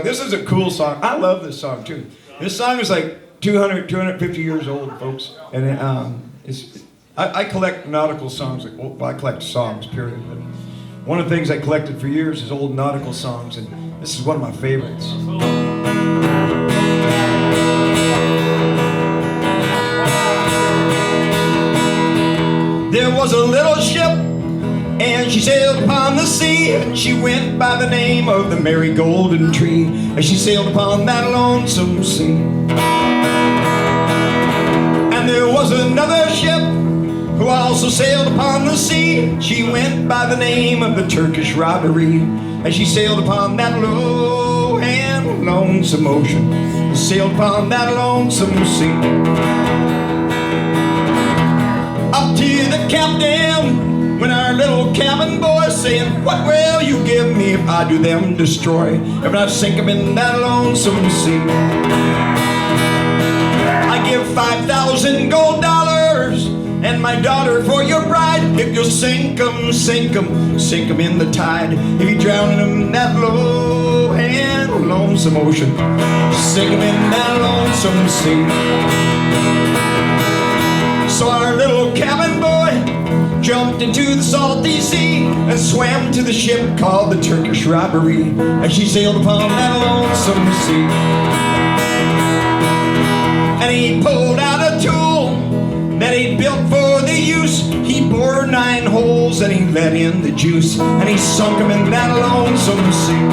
This is a cool song. I love this song too. This song is like 250 years old, folks. And I collect nautical songs. Well, I collect songs, period. But one of the things I collected for years is old nautical songs, and this is one of my favorites. There was a little ship, and she sailed upon the sea, and she went by the name of the Merry Golden Tree, and she sailed upon that lonesome sea. And there was another ship who also sailed upon the sea. She went by the name of the Turkish Robbery, and she sailed upon that low and lonesome ocean, and sailed upon that lonesome sea. Up to the captain when our little cabin boy saying, "What will you give me if I do them destroy, if I sink them in that lonesome sea? I give 5,000 gold dollars and my daughter for your bride, if you'll sink them, sink them, sink them in the tide. If you drown them in that low and lonesome ocean, sink them in that lonesome sea." So our little cabin boy jumped into the salty sea and swam to the ship called the Turkish Robbery, and she sailed upon that lonesome sea. And he pulled out a tool that he'd built for the use. He bored 9 holes and he let in the juice, and he sunk him in that lonesome sea.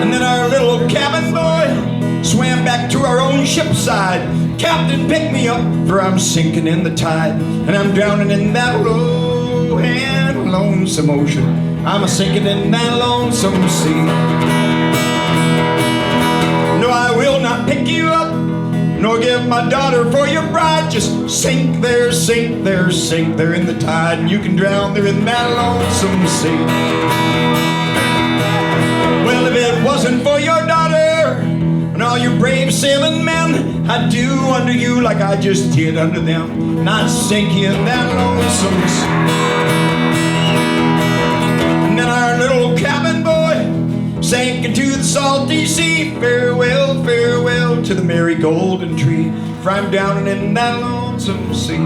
And then our little cabin boy swam back to our own ship's side. "Captain, pick me up, for I'm sinking in the tide, and I'm drowning in that low and lonesome ocean. I'm a-sinking in that lonesome sea. No, I will not pick you up, nor give my daughter for your bride. Just sink there, sink there, sink there in the tide, and you can drown there in that lonesome sea. Well, if it wasn't for your daughter and all your brave sailing men, I'd do unto you like I just did unto them, and I'd sink you in that lonesome sea." And then our little cabin boy sank into the salty sea. "Farewell, farewell to the Merry Golden Tree, for I'm drowning in that lonesome sea."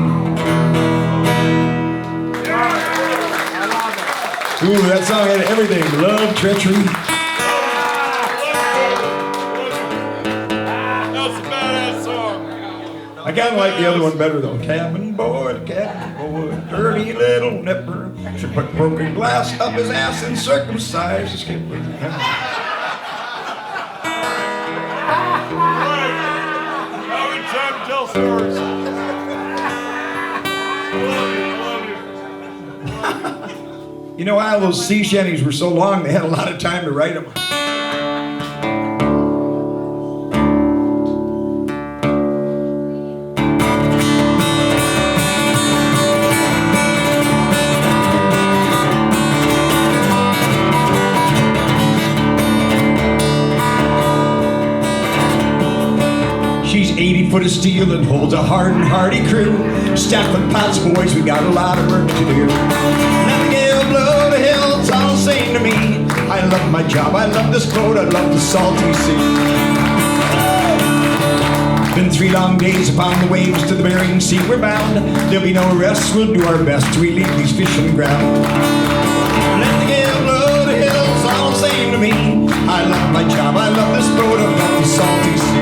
Ooh, that song had everything. Love, treachery. I kind of like the other one better though. Cabin boy, dirty little nipper, should put broken glass up his ass and circumcise the skipper. How we try to tell stories. You know, all those sea shanties were so long, they had a lot of time to write them. She's 80 foot of steel and holds a hard and hardy crew. Stacked with pots, boys, we got a lot of work to do. Let the gale blow the hills, all sing to me. I love my job, I love this boat, I love the salty sea. Been 3 long days upon the waves to the Bering Sea we're bound. There'll be no rest, we'll do our best to relieve these fishing ground. Let the gale blow the hills, all sing to me. I love my job, I love this boat, I love the salty sea.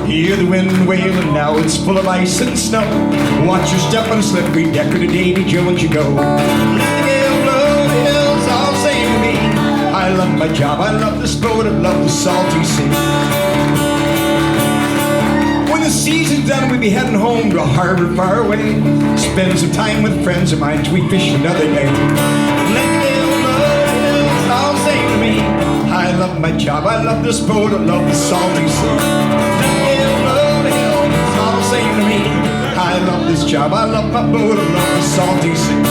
Hear the wind wail and now it's full of ice and snow. Watch your step on a slippery deck or to Davy Jones you go. Let the gale blow the hills, all sing to me. I love my job, I love this boat, I love the salty sea. When the season's done, we'll be heading home to a harbor far away. Spend some time with friends of mine till we fish another day. Let the gale blow the hills, all sing to me. I love my job, I love this boat, I love the salty sea. Sing to me, I love this job, I love my boat, I love the salty sea.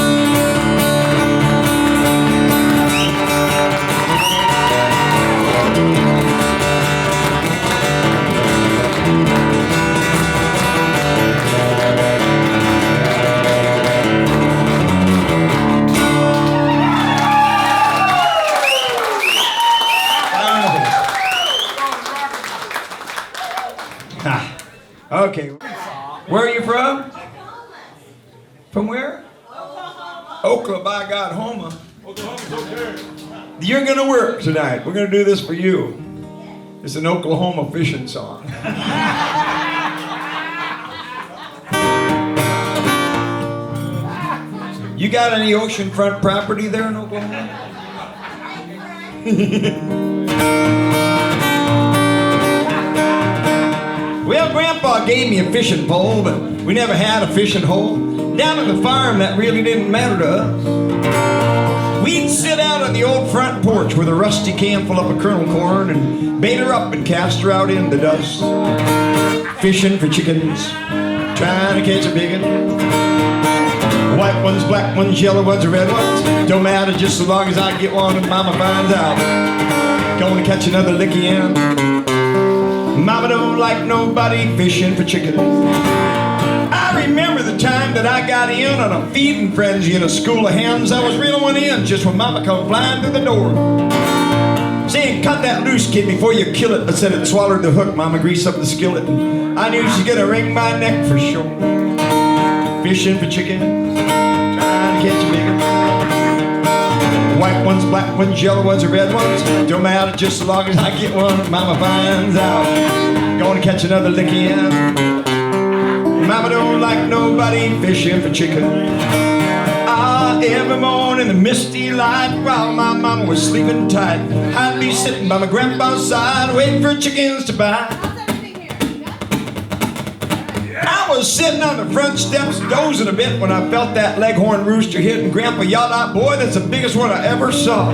Okay. Where are you from? From where? Oklahoma, by God, Homa. You're going to work tonight. We're going to do this for you. It's an Oklahoma fishing song. You got any oceanfront property there in Oklahoma? Well, Grandpa gave me a fishing pole, but we never had a fishing hole. Down at the farm, that really didn't matter to us. We'd sit out on the old front porch with a rusty can full up of kernel corn and bait her up and cast her out in the dust. Fishing for chickens, trying to catch a big one. White ones, black ones, yellow ones, or red ones. Don't matter just so long as I get one and Mama finds out. Gonna catch another licky in. Mama don't like nobody fishing for chickens. I remember the time that I got in on a feeding frenzy in a school of hens. I was reeling one in just when Mama come flying through the door. Saying, cut that loose, kid, before you kill it. I said it swallowed the hook. Mama greased up the skillet. I knew she's gonna wring my neck for sure. Fishing for chickens, trying to catch a big one. White ones, black ones, yellow ones, or red ones. Don't matter just as long as I get one. Mama finds out. Gonna catch another licky in. Mama don't like nobody fishing for chicken. Ah, every morning in the misty light, while my mama was sleeping tight, I'd be sitting by my grandpa's side, waiting for chickens to bite. I was sitting on the front steps dozing a bit when I felt that leghorn rooster hit, and Grandpa yelled out, boy, that's the biggest one I ever saw.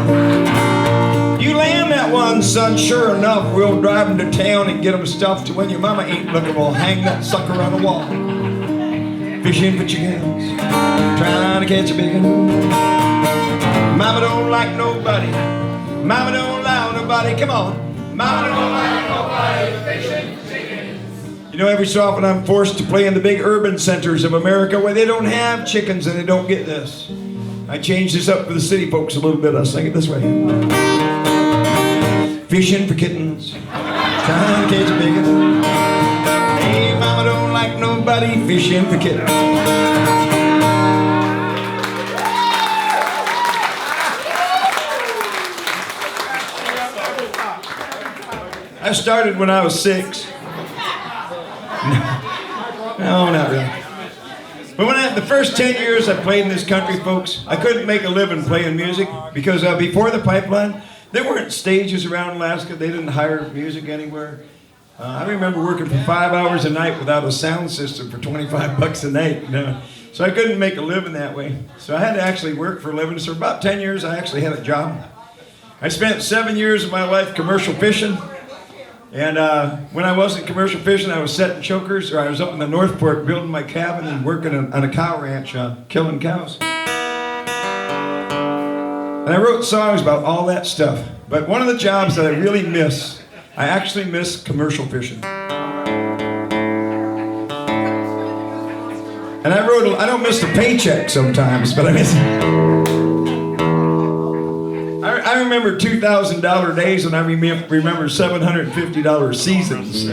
You land that one, son, sure enough, we'll drive him to town and get him stuffed. When your mama ain't looking, we'll hang that sucker on the wall. Fishing for chickens, trying to catch a big one. Mama don't like nobody, Mama don't allow nobody, come on. Mama don't like nobody fishing for chickens. You know, every so often I'm forced to play in the big urban centers of America where they don't have chickens and they don't get this. I changed this up for the city folks a little bit. I'll sing it this way. Fishing for kittens, trying to catch a big one. Hey, Mama don't like nobody fishing for kittens. I started when I was 6. No, not really. But the first 10 years I played in this country, folks, I couldn't make a living playing music because before the pipeline, there weren't stages around Alaska. They didn't hire music anywhere. I remember working for 5 hours a night without a sound system for $25 a night. You know? So I couldn't make a living that way. So I had to actually work for a living. So for about 10 years, I actually had a job. I spent 7 years of my life commercial fishing. And when I wasn't commercial fishing, I was setting chokers, or I was up in the North Fork building my cabin and working on a cow ranch, killing cows. And I wrote songs about all that stuff. But one of the jobs that I really miss, I actually miss commercial fishing. And I don't miss the paycheck sometimes, but I miss it. I remember $2,000 days, and I remember $750 seasons.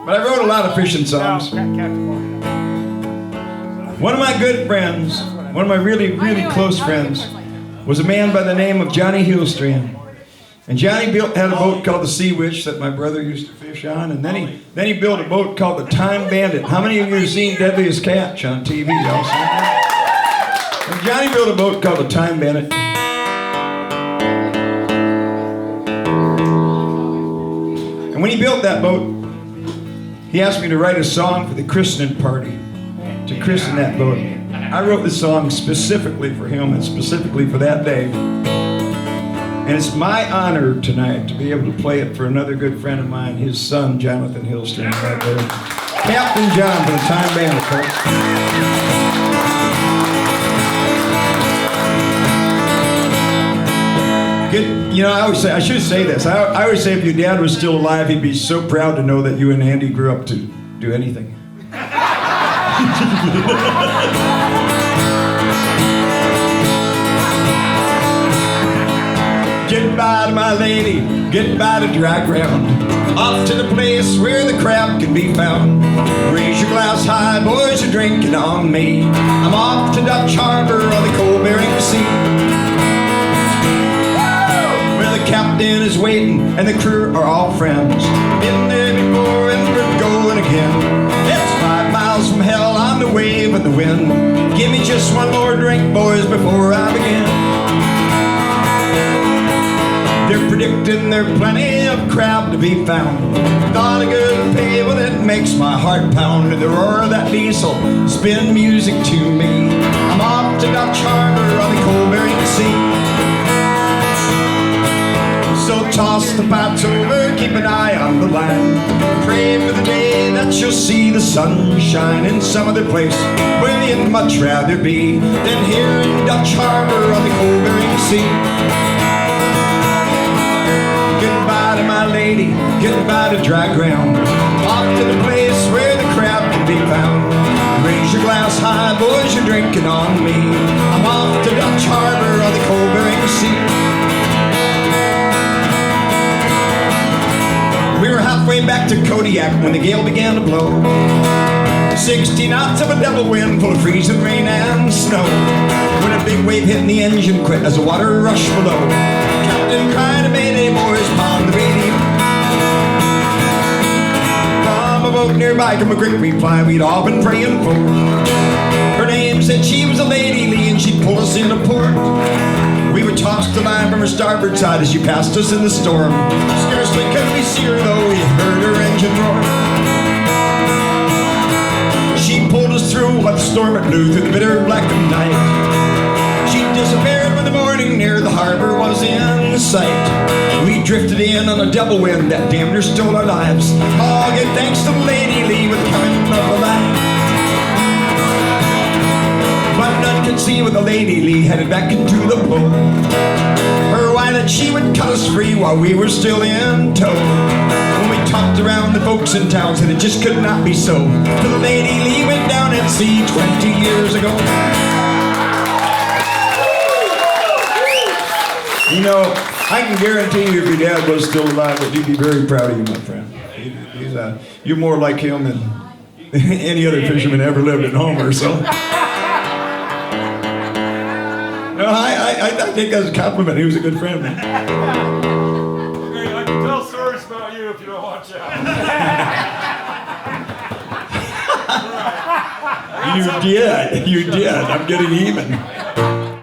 But I wrote a lot of fishing songs. One of my good friends, one of my really, really close friends, was a man by the name of Johnny Hillstrand. And Johnny had a boat called the Sea Witch that my brother used to fish on, and then he built a boat called the Time Bandit. How many of you have seen Deadliest Catch on TV? Y'all seen that? And Johnny built a boat called the Time Bandit. And when he built that boat, he asked me to write a song for the christening party, to christen that boat. I wrote this song specifically for him and specifically for that day. And it's my honor tonight to be able to play it for another good friend of mine, his son, Jonathan Hillstrand, right there. Captain John from the Time Bandit, folks. You know, I should say this. I always say if your dad was still alive, he'd be so proud to know that you and Andy grew up to do anything. Goodbye to my lady, goodbye to dry ground. Off to the place where the crab can be found. Raise your glass high, boys, you're drinking on me. I'm off to Dutch Harbor on the cold Bering Sea. Where the captain is waiting and the crew are all friends. Been there before and we're going again. It's 5 miles from hell on the wave of the wind. Give me just one more drink, boys, before I begin. They're predicting there's plenty of crab to be found. Not a good pay, but it makes my heart pound. The roar of that diesel spin music to me. I'm off to Dutch Harbor on the cold Bering Sea. So toss the pots over, keep an eye on the line. Pray for the day that you'll see the sun shine in some other place where you'd much rather be than here in Dutch Harbor on the cold Bering Sea. Goodbye to my lady, goodbye to dry ground. Off to the place where the crab can be found. Raise your glass high, boys, you're drinking on me. I'm off to Dutch Harbor on the cold Bering Sea. We were halfway back to Kodiak when the gale began to blow. 60 knots of a double wind full of freezing rain and snow. When a big wave hit and the engine quit as the water rushed below. Captain cried, "Mayday, boys, pound the radio." From a boat nearby come a quick reply we'd all been praying for. Her name said she was a Lady Lee and she'd pull us into port. We were tossed to line from her starboard side as she passed us in the storm. Scarcely could we see her though we heard her engine roar. She pulled us through what storm it blew through the bitter black of night. She disappeared when the morning near the harbor was in sight. We drifted in on a double wind that damn near stole our lives. All give thanks to Lady Lee with the coming of the light. But none could see with the Lady Lee headed back into the boat. Her why that she would cut us free while we were still in tow. When we talked around, the folks in town said it just could not be so. Till the Lady Lee went down at sea 20 years ago. You know, I can guarantee you if your dad was still alive that he'd be very proud of you, my friend. You're more like him than any other fisherman ever lived at Homer, so. No, I think that's a compliment. He was a good friend, man. Okay, I can tell stories about you if you don't watch out. You did. I'm getting even.